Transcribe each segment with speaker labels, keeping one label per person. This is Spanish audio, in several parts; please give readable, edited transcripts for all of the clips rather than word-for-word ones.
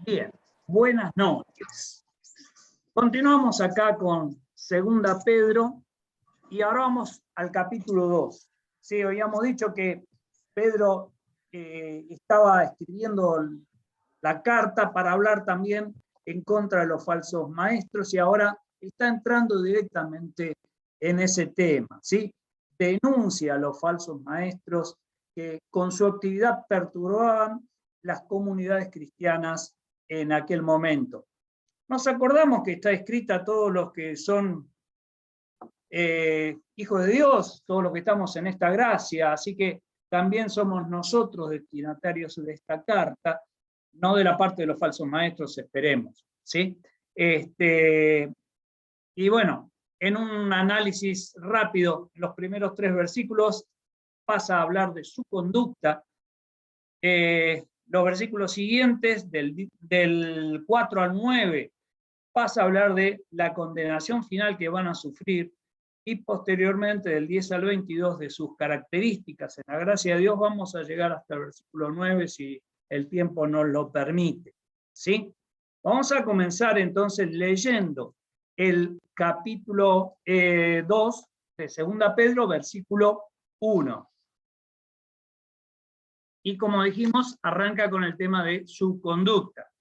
Speaker 1: Bien, buenas noches. Continuamos acá con Segunda Pedro y ahora vamos al capítulo 2. Sí, habíamos dicho que Pedro estaba escribiendo la carta para hablar también en contra de los falsos maestros y ahora está entrando directamente en ese tema, ¿sí? Denuncia a los falsos maestros que con su actividad perturbaban las comunidades cristianas en aquel momento. Nos acordamos que está escrita a todos los que son hijos de Dios, todos los que estamos en esta gracia, así que también somos nosotros destinatarios de esta carta, no de la parte de los falsos maestros, esperemos, ¿sí? Y bueno, en un análisis rápido, los primeros 3 versículos pasa a hablar de su conducta. Los versículos siguientes, del 4 al 9, pasa a hablar de la condenación final que van a sufrir, y posteriormente del 10 al 22 de sus características. En la gracia de Dios vamos a llegar hasta el versículo 9 si el tiempo nos lo permite, ¿sí? Vamos a comenzar entonces leyendo el capítulo 2 de 2 Pedro, versículo 1. Y como dijimos, arranca con el tema de su conducta.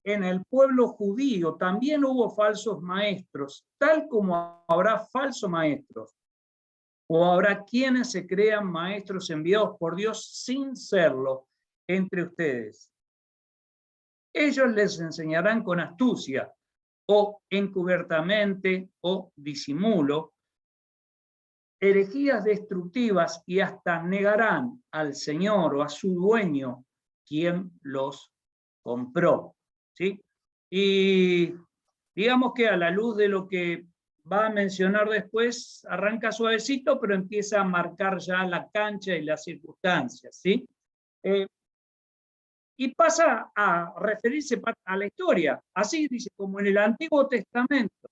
Speaker 1: En el pueblo judío también hubo falsos maestros, tal como habrá falsos maestros, o habrá quienes se crean maestros enviados por Dios sin serlo entre ustedes. Ellos les enseñarán con astucia, o encubiertamente, o disimulo, herejías destructivas, y hasta negarán al Señor o a su dueño, quien los compró, ¿sí? Y digamos que a la luz de lo que va a mencionar después, arranca suavecito, pero empieza a marcar ya la cancha y las circunstancias, ¿sí? Y pasa a referirse a la historia, así dice, como en el Antiguo Testamento,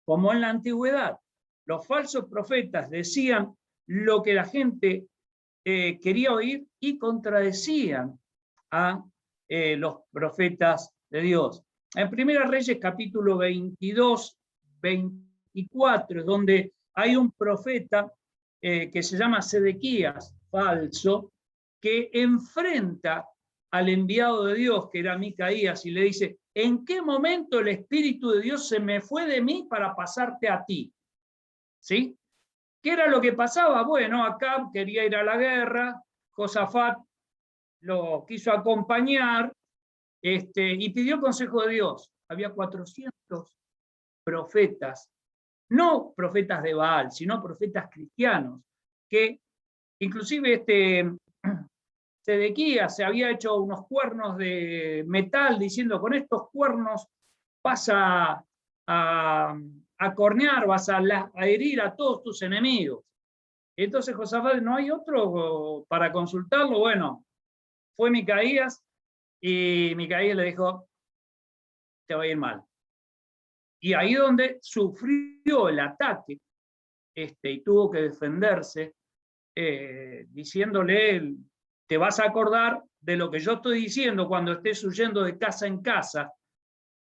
Speaker 1: como en la Antigüedad. Los falsos profetas decían lo que la gente quería oír y contradecían a los profetas de Dios. En Primera Reyes capítulo 22, 24, donde hay un profeta que se llama Sedequías, falso, que enfrenta al enviado de Dios, que era Micaías, y le dice: ¿en qué momento el Espíritu de Dios se me fue de mí para pasarte a ti? ¿Sí? ¿Qué era lo que pasaba? Bueno, Acab quería ir a la guerra, Josafat lo quiso acompañar, y pidió consejo de Dios. Había 400 profetas, no profetas de Baal, sino profetas cristianos, que inclusive Sedequías se había hecho unos cuernos de metal diciendo: con estos cuernos vas a cornear, vas a herir a todos tus enemigos. Entonces Josafat: ¿no hay otro para consultarlo? Bueno, fue Micaías, y Micaías le dijo: te va a ir mal. Y ahí donde sufrió el ataque, y tuvo que defenderse, diciéndole: te vas a acordar de lo que yo estoy diciendo cuando estés huyendo de casa en casa,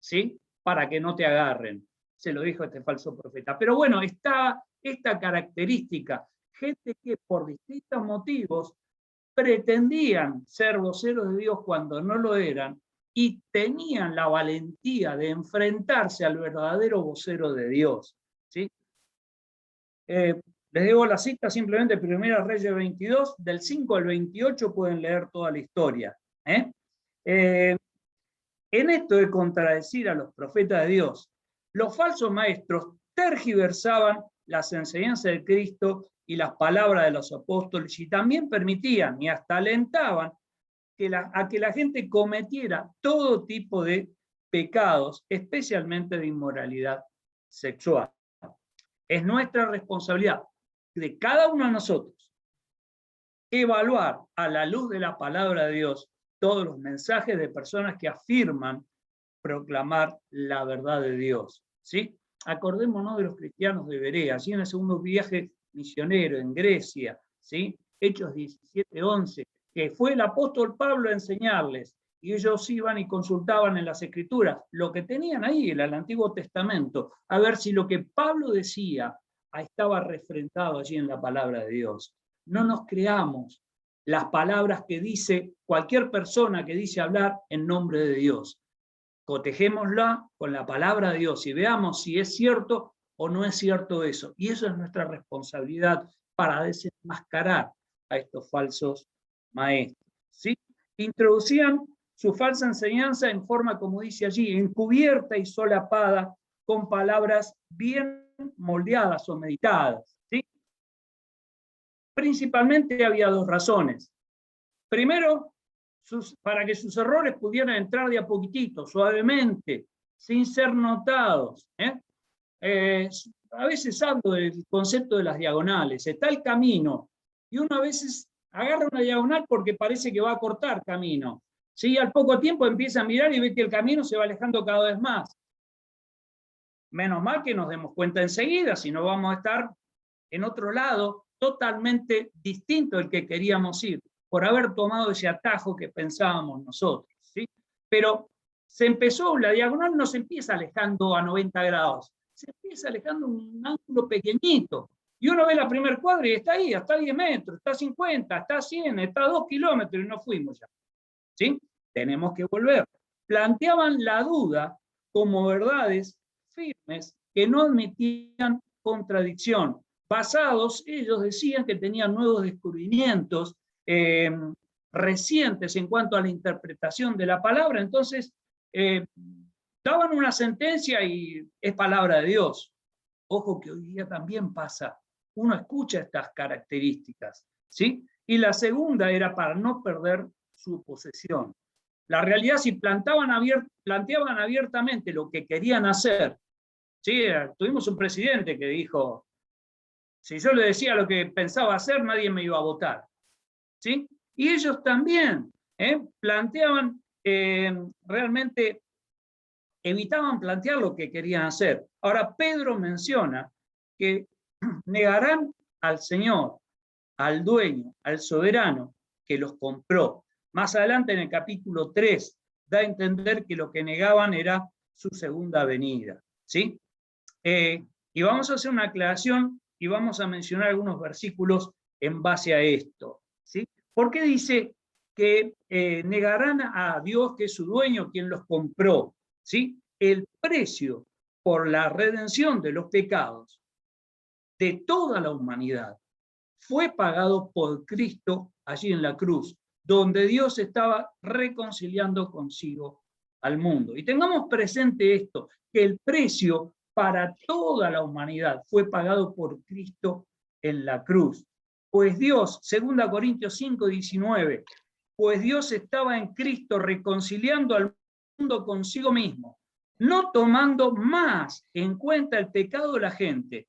Speaker 1: ¿sí? Para que no te agarren. Se lo dijo este falso profeta. Pero bueno, está esta característica: gente que por distintos motivos pretendían ser voceros de Dios cuando no lo eran, y tenían la valentía de enfrentarse al verdadero vocero de Dios, ¿sí? Les debo la cita simplemente, Primera Reyes 22, del 5 al 28 pueden leer toda la historia. En esto de contradecir a los profetas de Dios, los falsos maestros tergiversaban las enseñanzas de Cristo y las palabras de los apóstoles, y también permitían y hasta alentaban a que la gente cometiera todo tipo de pecados, especialmente de inmoralidad sexual. Es nuestra responsabilidad, de cada uno de nosotros, evaluar a la luz de la palabra de Dios todos los mensajes de personas que afirman proclamar la verdad de Dios, ¿sí? Acordémonos de los cristianos de Berea, allí en el segundo viaje misionero en Grecia, ¿sí? Hechos 17:11, que fue el apóstol Pablo a enseñarles, y ellos iban y consultaban en las Escrituras lo que tenían ahí, en el Antiguo Testamento, a ver si lo que Pablo decía estaba refrendado allí en la palabra de Dios. No nos creamos las palabras que dice cualquier persona que dice hablar en nombre de Dios. Cotejémosla con la palabra de Dios y veamos si es cierto o no es cierto eso. Y eso es nuestra responsabilidad para desenmascarar a estos falsos maestros, ¿sí? Introducían su falsa enseñanza en forma, como dice allí, encubierta y solapada, con palabras bien moldeadas o meditadas, ¿sí? Principalmente había dos razones. Primero, para que sus errores pudieran entrar de a poquitito, suavemente, sin ser notados. A veces hablo del concepto de las diagonales. Está el camino, y uno a veces agarra una diagonal porque parece que va a cortar camino. ¿Sí? Al poco tiempo empieza a mirar y ve que el camino se va alejando cada vez más. Menos mal que nos demos cuenta enseguida, si no vamos a estar en otro lado totalmente distinto al que queríamos ir, por haber tomado ese atajo que pensábamos nosotros, ¿sí? Pero la diagonal no se empieza alejando a 90 grados, se empieza alejando un ángulo pequeñito, y uno ve la primer cuadra y está ahí, está 10 metros, está 50, está 100, está 2 kilómetros, y no fuimos ya, ¿sí? Tenemos que volver. Planteaban la duda como verdades firmes que no admitían contradicción. Basados, ellos decían que tenían nuevos descubrimientos recientes en cuanto a la interpretación de la palabra, entonces daban una sentencia y es palabra de Dios. Ojo que hoy día también pasa, uno escucha estas características, ¿sí? Y la segunda era para no perder su posesión. La realidad, si planteaban abiertamente lo que querían hacer, ¿sí? Tuvimos un presidente que dijo, si yo le decía lo que pensaba hacer, nadie me iba a votar, ¿sí? Y ellos también planteaban, realmente evitaban plantear lo que querían hacer. Ahora, Pedro menciona que negarán al Señor, al dueño, al soberano que los compró. Más adelante, en el capítulo 3, da a entender que lo que negaban era su segunda venida, ¿sí? Y vamos a hacer una aclaración y vamos a mencionar algunos versículos en base a esto, ¿sí? ¿Por qué dice que negarán a Dios, que es su dueño, quien los compró? ¿Sí? El precio por la redención de los pecados de toda la humanidad fue pagado por Cristo allí en la cruz, donde Dios estaba reconciliando consigo al mundo. Y tengamos presente esto, que el precio para toda la humanidad fue pagado por Cristo en la cruz. Pues Dios, 2 Corintios 5:19, pues Dios estaba en Cristo reconciliando al mundo consigo mismo, no tomando más en cuenta el pecado de la gente,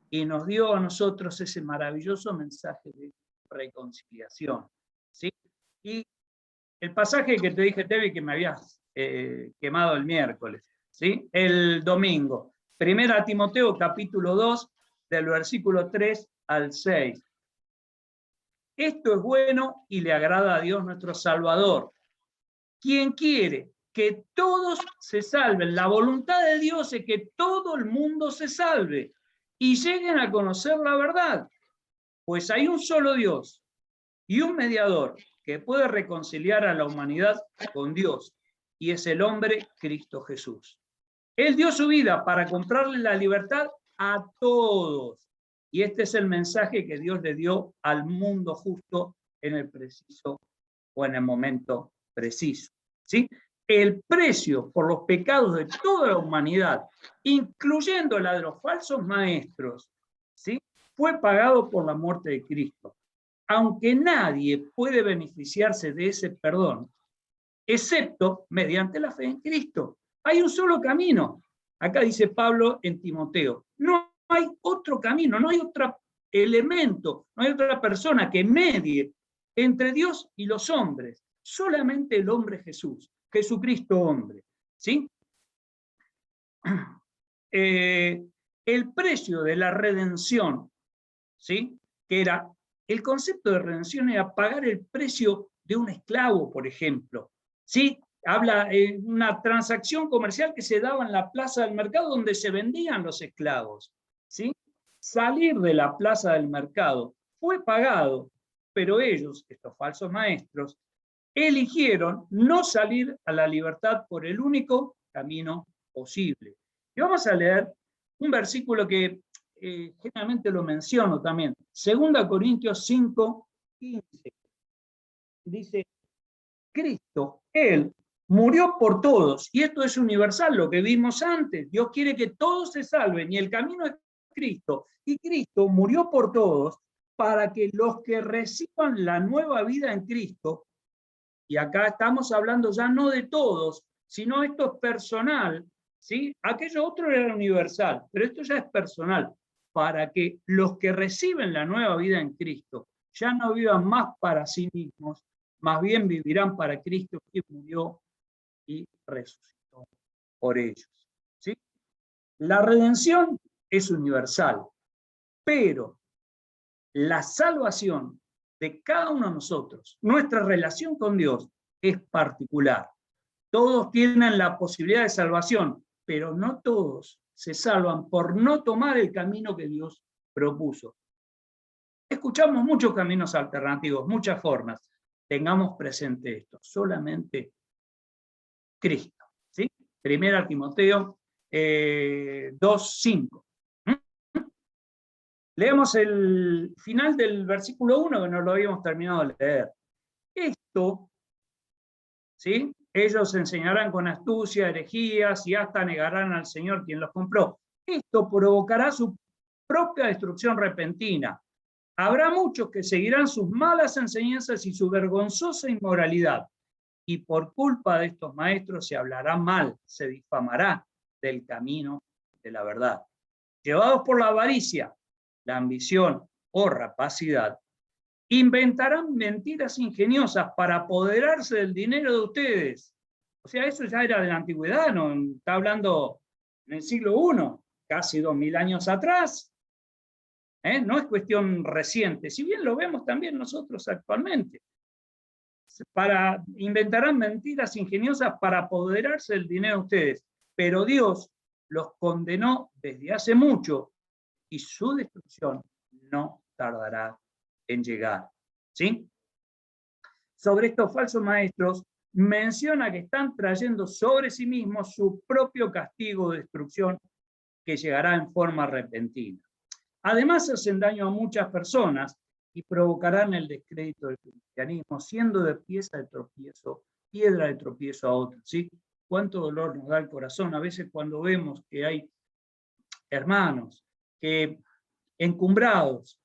Speaker 1: y nos dio a nosotros ese maravilloso mensaje de reconciliación, ¿sí? Y el pasaje que te dije, Tevi, que me habías quemado el miércoles, ¿sí? El domingo, 1 Timoteo capítulo 2, del versículo 3 al 6. Esto es bueno y le agrada a Dios nuestro Salvador, quien quiere que todos se salven. La voluntad de Dios es que todo el mundo se salve y lleguen a conocer la verdad. Pues hay un solo Dios y un mediador que puede reconciliar a la humanidad con Dios, y es el hombre Cristo Jesús. Él dio su vida para comprarle la libertad a todos. Y este es el mensaje que Dios le dio al mundo justo en el preciso o en el momento preciso, ¿sí? El precio por los pecados de toda la humanidad, incluyendo la de los falsos maestros, ¿sí?, fue pagado por la muerte de Cristo. Aunque nadie puede beneficiarse de ese perdón, excepto mediante la fe en Cristo. Hay un solo camino. Acá dice Pablo en Timoteo, no hay otro camino, no hay otro elemento, no hay otra persona que medie entre Dios y los hombres, solamente el hombre Jesús, Jesucristo hombre, ¿sí? El precio de la redención, ¿sí?, que era, el concepto de redención era pagar el precio de un esclavo, por ejemplo, ¿sí? Habla de una transacción comercial que se daba en la plaza del mercado donde se vendían los esclavos, ¿sí? Salir de la plaza del mercado fue pagado, pero ellos, estos falsos maestros, eligieron no salir a la libertad por el único camino posible. Y vamos a leer un versículo que generalmente lo menciono también, 2 Corintios 5:15. Dice, Cristo, Él, murió por todos, y esto es universal, lo que vimos antes. Dios quiere que todos se salven, y el camino es Cristo. Y Cristo murió por todos para que los que reciban la nueva vida en Cristo, y acá estamos hablando ya no de todos, sino esto es personal, ¿sí? Aquello otro era universal, pero esto ya es personal, para que los que reciben la nueva vida en Cristo ya no vivan más para sí mismos, más bien vivirán para Cristo que murió y resucitó por ellos, ¿sí? La redención es universal, pero la salvación de cada uno de nosotros, nuestra relación con Dios es particular. Todos tienen la posibilidad de salvación, pero no todos se salvan por no tomar el camino que Dios propuso. Escuchamos muchos caminos alternativos, muchas formas. Tengamos presente esto, solamente Cristo, ¿sí? 1 Timoteo 2:5. Leemos el final del versículo 1, que no lo habíamos terminado de leer. Esto, ¿sí? Ellos enseñarán con astucia, herejías, y hasta negarán al Señor quien los compró. Esto provocará su propia destrucción repentina. Habrá muchos que seguirán sus malas enseñanzas y su vergonzosa inmoralidad. Y por culpa de estos maestros se hablará mal, se difamará del camino de la verdad. Llevados por la avaricia, la ambición o rapacidad, inventarán mentiras ingeniosas para apoderarse del dinero de ustedes. O sea, eso ya era de la antigüedad, no está hablando en el siglo I, casi 2000 años atrás. No es cuestión reciente, si bien lo vemos también nosotros actualmente. Inventarán mentiras ingeniosas para apoderarse del dinero de ustedes, pero Dios los condenó desde hace mucho y su destrucción no tardará en llegar. ¿Sí? Sobre estos falsos maestros, menciona que están trayendo sobre sí mismos su propio castigo de destrucción que llegará en forma repentina. Además, hacen daño a muchas personas y provocarán el descrédito del cristianismo, siendo de piedra de tropiezo a otros. ¿Sí? Cuánto dolor nos da el corazón a veces cuando vemos que hay hermanos que encumbrados,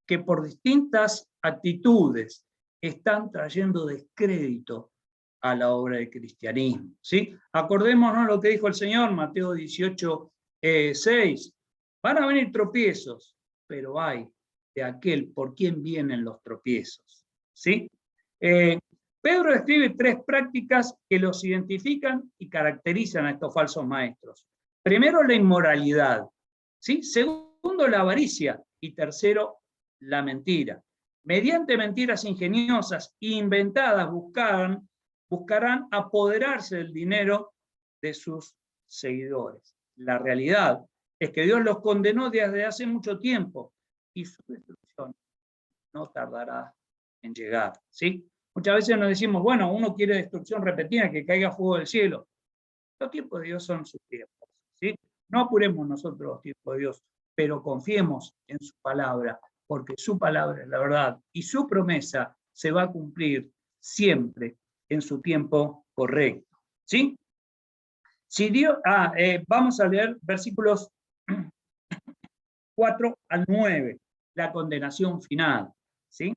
Speaker 1: que por distintas actitudes están trayendo descrédito a la obra del cristianismo. ¿Sí? Acordémonos lo que dijo el Señor, Mateo 18:6. Van a venir tropiezos, pero hay de aquel por quien vienen los tropiezos. ¿Sí? Pedro describe 3 prácticas que los identifican y caracterizan a estos falsos maestros. Primero, la inmoralidad. ¿Sí? Segundo, la avaricia. Y tercero, la mentira. Mediante mentiras ingeniosas e inventadas buscarán apoderarse del dinero de sus seguidores. La realidad es que Dios los condenó desde hace mucho tiempo y su destrucción no tardará en llegar. ¿Sí? Muchas veces nos decimos, bueno, uno quiere destrucción repentina, que caiga fuego del cielo. Los tiempos de Dios son sus tiempos. ¿Sí? No apuremos nosotros los tiempos de Dios, pero confiemos en su palabra, porque su palabra es la verdad y su promesa se va a cumplir siempre en su tiempo correcto. ¿Sí? Si Dios, vamos a leer versículos 4-9, la condenación final. ¿Sí?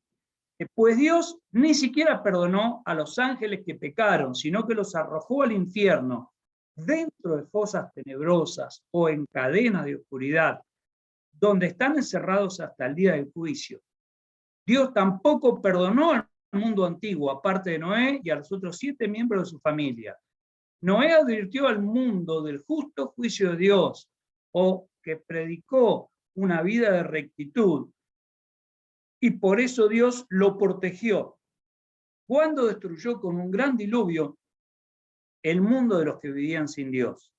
Speaker 1: Pues Dios ni siquiera perdonó a los ángeles que pecaron, sino que los arrojó al infierno, dentro de fosas tenebrosas o en cadenas de oscuridad, donde están encerrados hasta el día del juicio. Dios tampoco perdonó al mundo antiguo, aparte de Noé y a los otros 7 miembros de su familia. Noé advirtió al mundo del justo juicio de Dios, o que predicó una vida de rectitud, y por eso Dios lo protegió. Cuando destruyó con un gran diluvio el mundo de los que vivían sin Dios.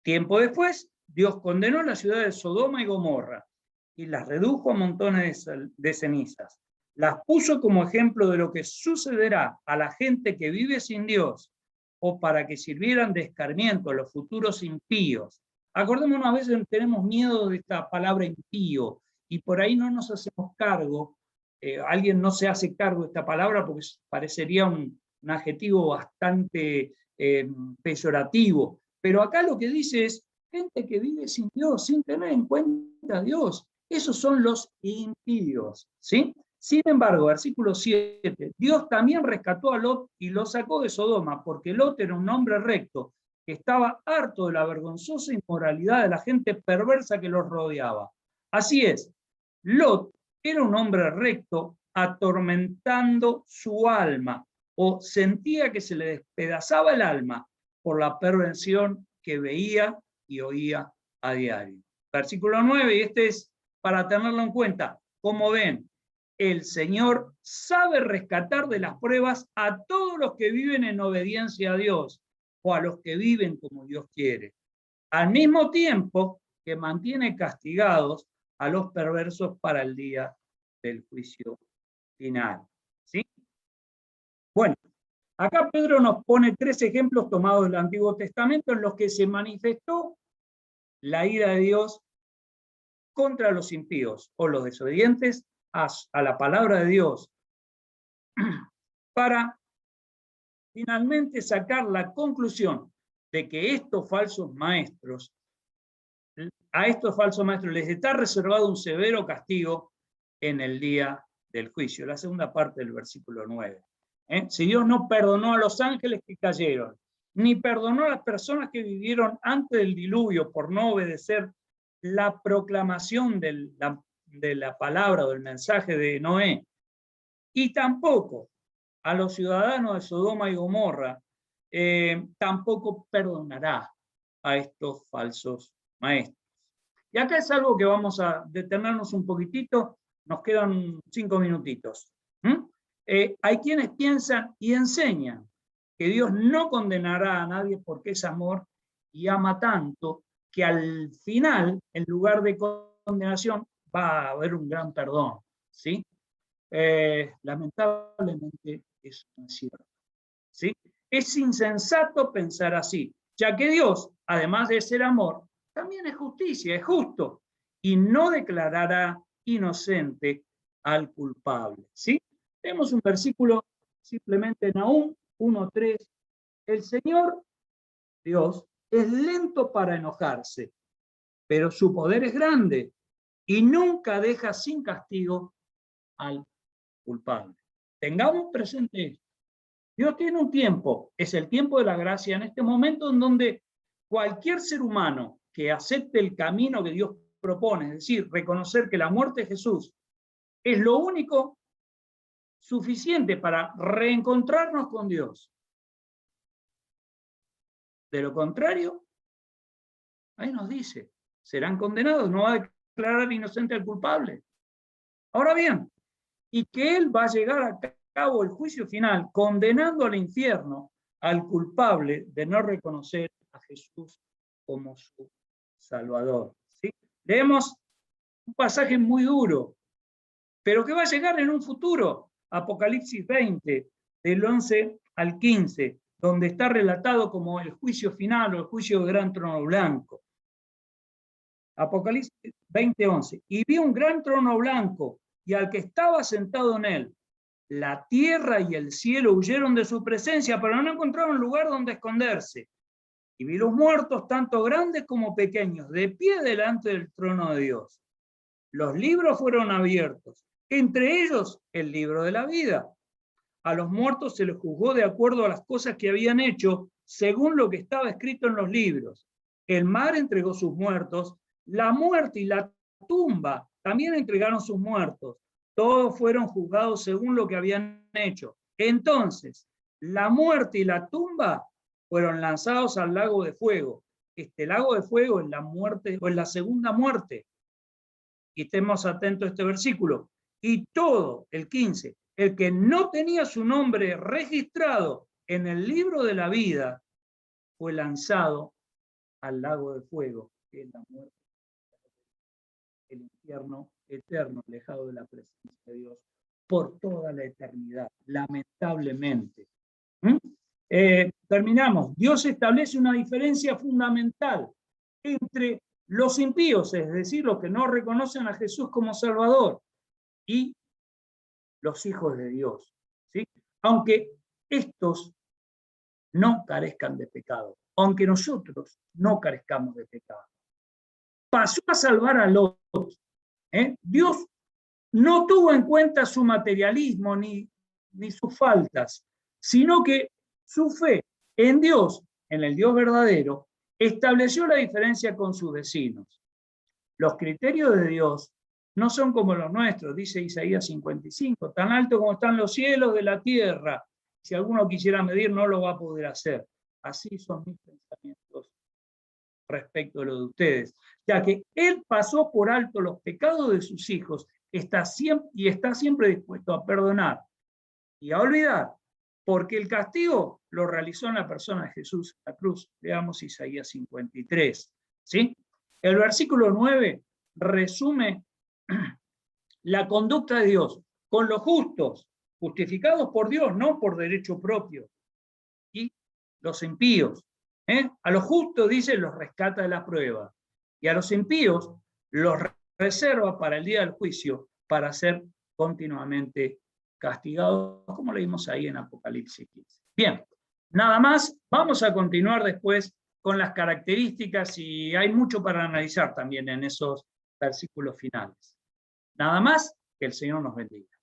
Speaker 1: Tiempo después, Dios condenó las ciudades de Sodoma y Gomorra y las redujo a montones de cenizas. Las puso como ejemplo de lo que sucederá a la gente que vive sin Dios, o para que sirvieran de escarmiento a los futuros impíos. Acordémonos, a veces tenemos miedo de esta palabra impío, y por ahí no nos hacemos cargo, alguien no se hace cargo de esta palabra porque parecería un adjetivo bastante peyorativo, pero acá lo que dice es gente que vive sin Dios, sin tener en cuenta a Dios. Esos son los impíos, ¿sí? Sin embargo, versículo 7, Dios también rescató a Lot y lo sacó de Sodoma, porque Lot era un hombre recto, que estaba harto de la vergonzosa inmoralidad de la gente perversa que los rodeaba. Así es, Lot era un hombre recto, atormentando su alma, o sentía que se le despedazaba el alma por la perversión que veía y oía a diario. Versículo 9, y este es para tenerlo en cuenta. Como ven, el Señor sabe rescatar de las pruebas a todos los que viven en obediencia a Dios, o a los que viven como Dios quiere, al mismo tiempo que mantiene castigados a los perversos para el día del juicio final. ¿Sí? Bueno, acá Pedro nos pone 3 ejemplos tomados del Antiguo Testamento en los que se manifestó la ira de Dios contra los impíos o los desobedientes a la palabra de Dios, para finalmente sacar la conclusión de que a estos falsos maestros les está reservado un severo castigo en el día del juicio. La segunda parte del versículo 9. Si Dios no perdonó a los ángeles que cayeron, ni perdonó a las personas que vivieron antes del diluvio por no obedecer la proclamación de la palabra o del mensaje de Noé, y tampoco a los ciudadanos de Sodoma y Gomorra, tampoco perdonará a estos falsos maestros. Y acá es algo que vamos a detenernos un poquitito, nos quedan 5 minutitos. Hay quienes piensan y enseñan que Dios no condenará a nadie porque es amor y ama tanto que al final, en lugar de condenación, va a haber un gran perdón, ¿sí? Lamentablemente eso no es cierto, ¿sí? Es insensato pensar así, ya que Dios, además de ser amor, también es justicia, es justo, y no declarará inocente al culpable, ¿sí? Tenemos un versículo simplemente en Nahum 1:3. El Señor, Dios, es lento para enojarse, pero su poder es grande y nunca deja sin castigo al culpable. Tengamos presente esto. Dios tiene un tiempo, es el tiempo de la gracia, en este momento en donde cualquier ser humano que acepte el camino que Dios propone, es decir, reconocer que la muerte de Jesús es lo único suficiente para reencontrarnos con Dios. De lo contrario, ahí nos dice, serán condenados, no va a declarar inocente al culpable. Ahora bien, y que Él va a llegar a cabo el juicio final, condenando al infierno al culpable de no reconocer a Jesús como su Salvador. ¿Sí? Leemos un pasaje muy duro, pero que va a llegar en un futuro, Apocalipsis 20, del 11 al 15, donde está relatado como el juicio final o el juicio del gran trono blanco. Apocalipsis 20:11. Y vi un gran trono blanco y al que estaba sentado en él. La tierra y el cielo huyeron de su presencia, pero no encontraron lugar donde esconderse. Y vi los muertos, tanto grandes como pequeños, de pie delante del trono de Dios. Los libros fueron abiertos, entre ellos el libro de la vida. A los muertos se les juzgó de acuerdo a las cosas que habían hecho, según lo que estaba escrito en los libros. El mar entregó sus muertos, la muerte y la tumba también entregaron sus muertos. Todos fueron juzgados según lo que habían hecho. Entonces, la muerte y la tumba fueron lanzados al lago de fuego. Este lago de fuego es la muerte, o es la segunda muerte. Y estemos atentos a este versículo. Y todo, el 15, el que no tenía su nombre registrado en el libro de la vida, fue lanzado al lago de fuego, que es la muerte, el infierno eterno, alejado de la presencia de Dios por toda la eternidad, lamentablemente. Terminamos. Dios establece una diferencia fundamental entre los impíos, es decir, los que no reconocen a Jesús como Salvador, y los hijos de Dios, ¿sí? Aunque estos no carezcan de pecado, aunque nosotros no carezcamos de pecado. Pasó a salvar a Lot. Dios no tuvo en cuenta su materialismo ni sus faltas, sino que su fe en Dios, en el Dios verdadero, estableció la diferencia con sus vecinos. Los criterios de Dios no son como los nuestros, dice Isaías 55, tan alto como están los cielos de la tierra. Si alguno quisiera medir, no lo va a poder hacer. Así son mis pensamientos respecto a lo de ustedes, ya que Él pasó por alto los pecados de sus hijos está siempre dispuesto a perdonar y a olvidar, porque el castigo lo realizó en la persona de Jesús en la cruz. Veamos Isaías 53. ¿Sí? El versículo 9 resume la conducta de Dios con los justos, justificados por Dios, no por derecho propio, y los impíos. A los justos, dice, los rescata de la prueba, y a los impíos los reserva para el día del juicio, para ser continuamente castigados, como leímos ahí en Apocalipsis 15. Bien, nada más, vamos a continuar después con las características, y hay mucho para analizar también en esos versículos finales. Nada más, que el Señor nos bendiga.